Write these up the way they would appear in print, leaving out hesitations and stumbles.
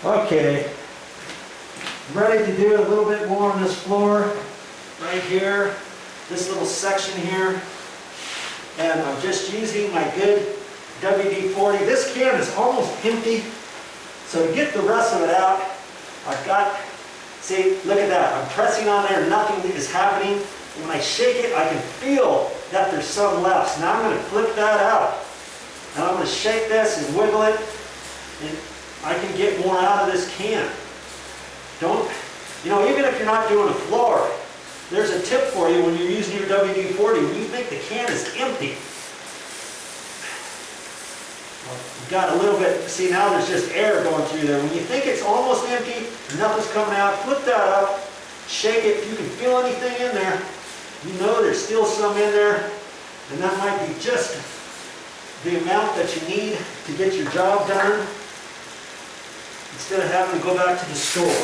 Okay, I'm ready to do a little bit more on this floor, right here, this little section here. And I'm just using my good WD-40. This can is almost empty, so to get the rest of it out, I've got, see, look at that. I'm pressing on there, nothing is happening. When I shake it, I can feel that there's some left. So now I'm going to flip that out. And I'm going to shake this and wiggle it, and I can get more out of this can. Don't, you know, even if you're not doing a floor, there's a tip for you when you're using your WD-40. When you think the can is empty, you've got a little bit, see now there's just air going through there. When you think it's almost empty, nothing's coming out, flip that up, shake it. If you can feel anything in there, you know there's still some in there, and that might be just the amount that you need to get your job done instead of having to go back to the store.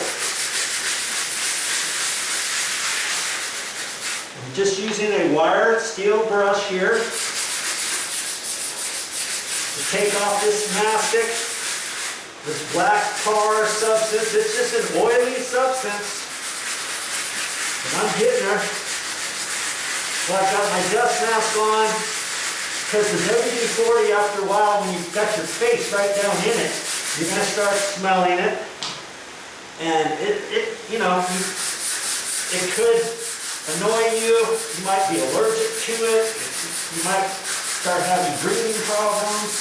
I'm just using a wire steel brush here to take off this mastic, this black tar substance. It's just an oily substance. And I'm hitting her. Well, I've got my dust mask on, because the WD-40, after a while, when you've got your face right down in it, you're going to start smelling it. And you know, it could annoy you. You might be allergic to it. You might start having breathing problems.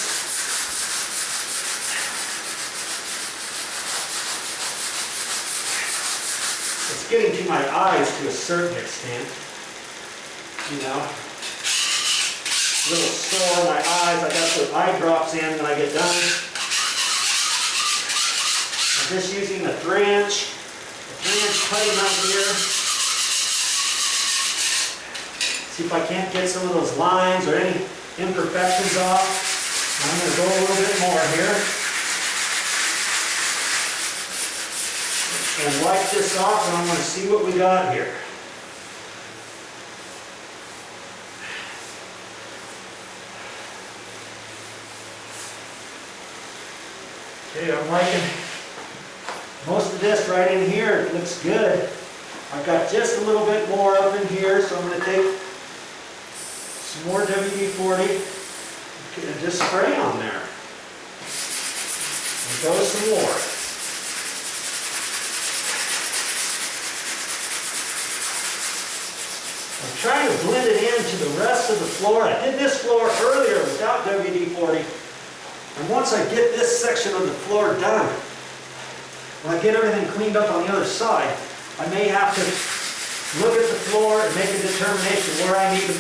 It's getting to my eyes to a certain extent. You know, a little sore in my eyes. I got to put eye drops in when I get done. I'm just using a 3-inch cutting right here. See if I can't get some of those lines or any imperfections off. I'm going to go a little bit more here. And wipe this off, and I'm going to see what we got here. Okay, I'm liking most of this right in here. It looks good. I've got just a little bit more up in here, so I'm going to take some more WD-40 and just spray on there. And go some more. I'm trying to blend it into the rest of the floor. I did this floor earlier without WD-40. And once I get this section of the floor done, when I get everything cleaned up on the other side, I may have to look at the floor and make a determination where I need to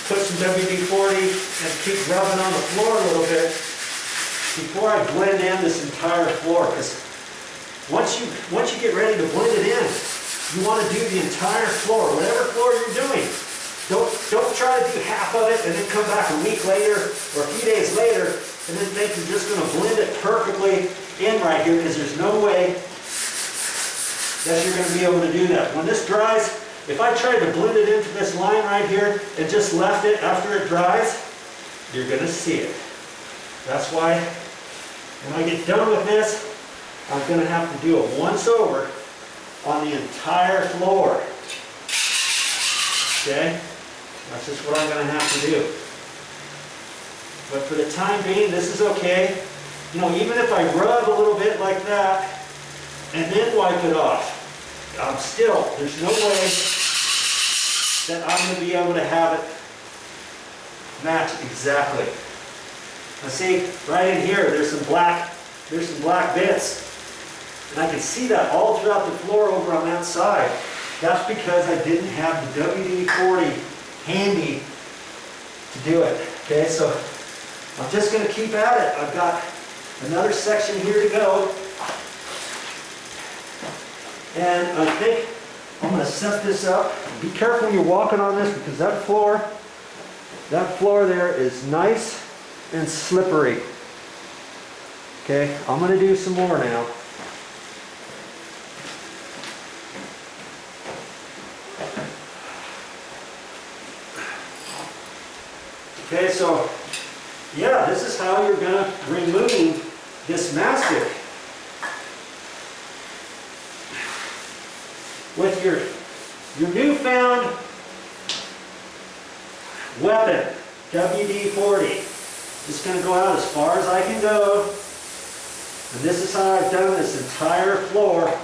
put some WD-40 and keep rubbing on the floor a little bit before I blend in this entire floor. Because once you get ready to blend it in, you want to do the entire floor, whatever floor you're doing. Don't try to do half of it and then come back a week later or a few days later and then think you're just going to blend it perfectly in right here, because there's no way that you're going to be able to do that. When this dries, if I tried to blend it into this line right here and just left it after it dries, you're going to see it. That's why when I get done with this, I'm going to have to do a once over on the entire floor. Okay? That's just what I'm going to have to do. But for the time being, this is okay. You know, even if I rub a little bit like that and then wipe it off, there's no way that I'm going to be able to have it match exactly. Now see, right in here, there's some black bits. And I can see that all throughout the floor over on that side. That's because I didn't have the WD-40 handy to do it. Okay, so I'm just going to keep at it. I've got another section here to go. And I think I'm going to set this up. Be careful when you're walking on this, because that floor there is nice and slippery. Okay, I'm going to do some more now. Okay, so yeah, this is how you're going to remove this mastic. with your newfound weapon, WD-40. Just going to go out as far as I can go. And this is how I've done this entire floor.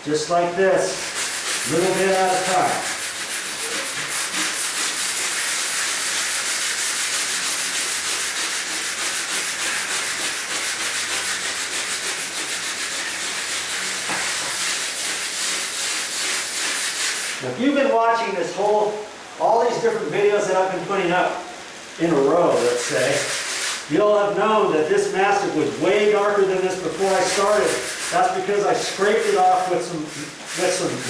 Just like this, a little bit at a time. Now, if you've been watching this all these different videos that I've been putting up in a row, let's say, you'll have known that this mastic was way darker than this before I started. That's because I scraped it off with some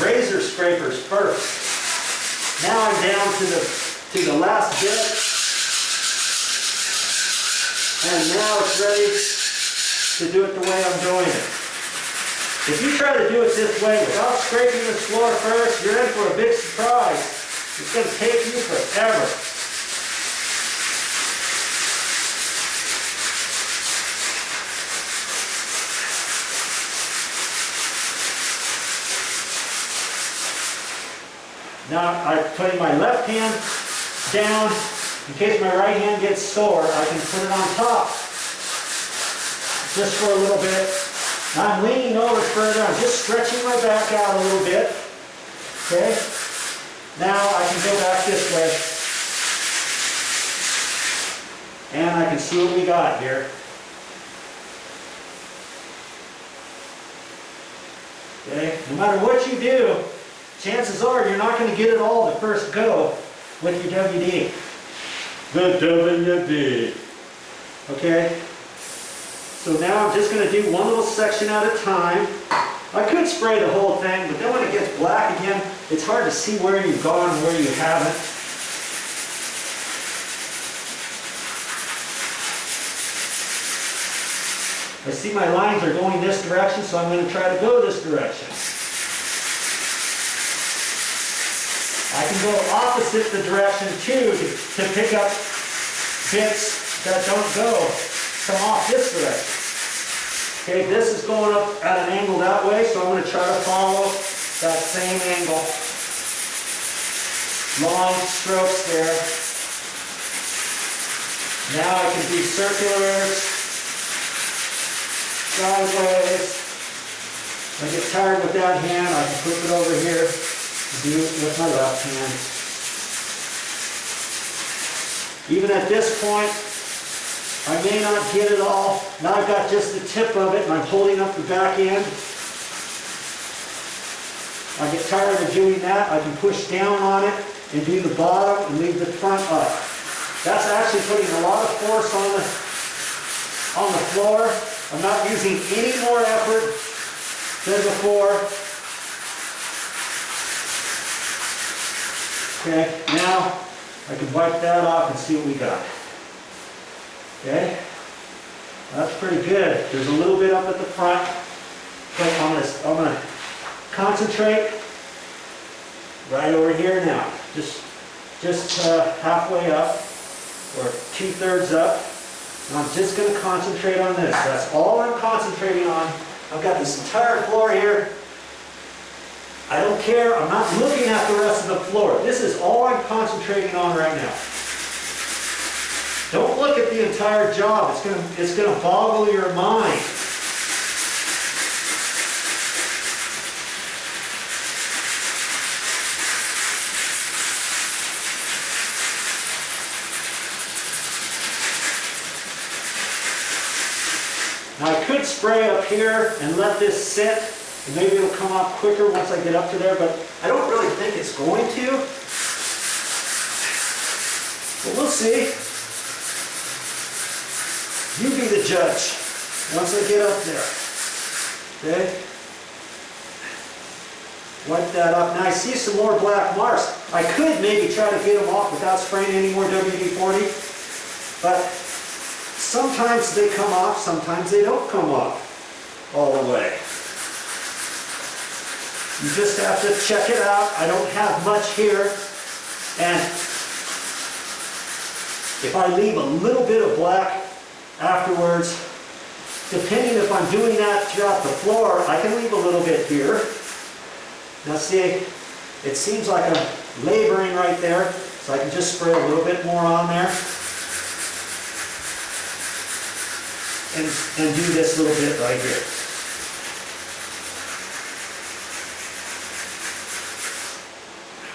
razor scrapers first. Now I'm down to the last bit, and now it's ready to do it the way I'm doing it. If you try to do it this way without scraping this floor first, you're in for a big surprise. It's going to take you forever. Now I'm putting my left hand down. In case my right hand gets sore, I can put it on top just for a little bit. Now I'm leaning over further. I'm just stretching my back out a little bit. Okay? Now I can go back this way. And I can see what we got here. Okay? No matter what you do, chances are you're not going to get it all the first go with your WD. The WD. Okay? So now I'm just going to do one little section at a time. I could spray the whole thing, but then when it gets black again, it's hard to see where you've gone and where you haven't. I see my lines are going this direction, so I'm going to try to go this direction. I can go opposite the direction too to pick up bits that don't come off this direction. Okay, this is going up at an angle that way, so I'm going to try to follow that same angle. Long strokes there. Now I can do circulars, sideways. When I get tired with that hand, I can flip it over here and do it with my left hand. Even at this point, I may not get it all. Now I've got just the tip of it and I'm holding up the back end. I get tired of doing that. I can push down on it and do the bottom and leave the front up. That's actually putting a lot of force on the floor. I'm not using any more effort than before. Okay, now I can wipe that off and see what we got. Okay, that's pretty good. There's a little bit up at the front, but I'm gonna concentrate right over here now. Just halfway up, or 2/3 up. And I'm just gonna concentrate on this. That's all I'm concentrating on. I've got this entire floor here. I don't care. I'm not looking at the rest of the floor. This is all I'm concentrating on right now. Don't look at the entire job. It's gonna boggle your mind. Now I could spray up here and let this sit, and maybe it'll come off quicker once I get up to there, but I don't really think it's going to. But we'll see. You be the judge once I get up there. Okay? Wipe that up. Now I see some more black marks. I could maybe try to get them off without spraying any more WD-40, but sometimes they come off, sometimes they don't come off all the way. You just have to check it out. I don't have much here, and if I leave a little bit of black afterwards, depending if I'm doing that throughout the floor, I can leave a little bit here. Now see, it seems like I'm laboring right there, so I can just spray a little bit more on there. And do this little bit right here.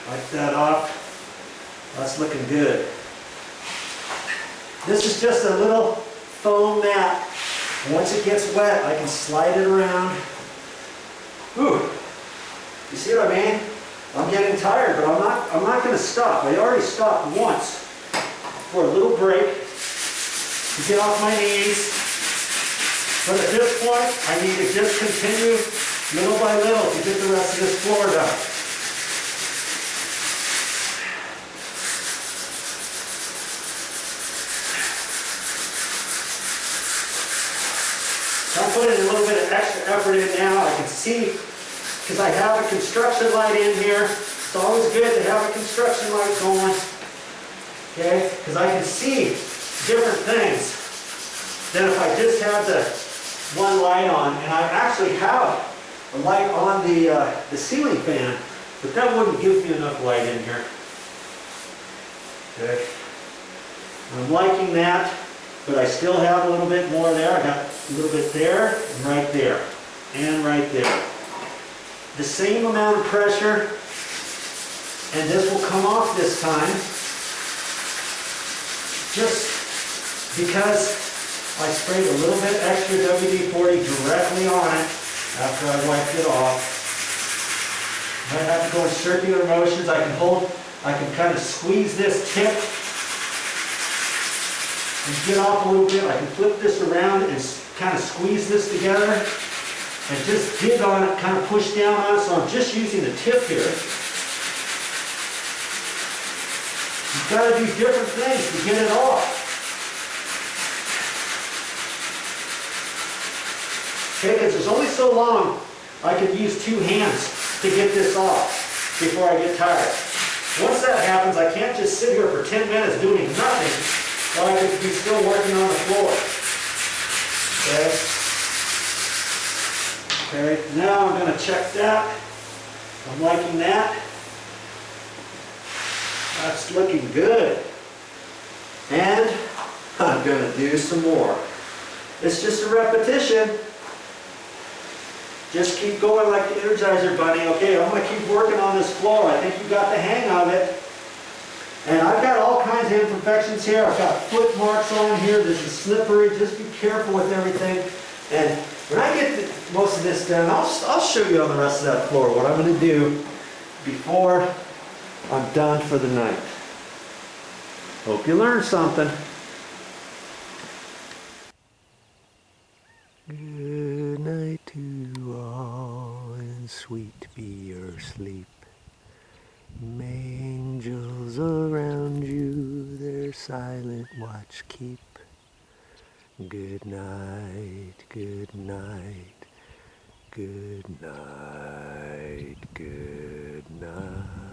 Wipe that off. That's looking good. This is just a little foam mat. Once it gets wet, I can slide it around. Whew. You see what I mean? I'm getting tired, but I'm not going to stop. I already stopped once for a little break to get off my knees. But at this point, I need to just continue little by little to get the rest of this floor done. I'm putting a little bit of extra effort in now. I can see, because I have a construction light in here. It's always good to have a construction light going. Okay? Because I can see different things than if I just had the one light on. And I actually have a light on the ceiling fan, but that wouldn't give me enough light in here. Okay? I'm liking that, but I still have a little bit more there. I got a little bit there, and right there, and right there. The same amount of pressure, and this will come off this time, just because I sprayed a little bit extra WD-40 directly on it after I wiped it off. I have to go in circular motions. I can kind of squeeze this tip and get off a little bit. I can flip this around and kind of squeeze this together and just dig on it, kind of push down on it. So I'm just using the tip here. You've got to do different things to get it off. Okay, because there's only so long I can use two hands to get this off before I get tired. Once that happens, I can't just sit here for 10 minutes doing nothing while I could be still working on the floor. Okay. Okay, now I'm going to check that. I'm liking that. That's looking good. And I'm going to do some more. It's just a repetition. Just keep going like the Energizer Bunny. Okay, I'm going to keep working on this floor. I think you got the hang of it. And I've got all kinds of imperfections here. I've got foot marks on here. This is slippery. Just be careful with everything. And when I get most of this done, I'll show you on the rest of that floor what I'm going to do before I'm done for the night. Hope you learned something. Good night to all, and sweet be your sleep. May angels around you their silent watch keep. Good night, good night, good night, good night.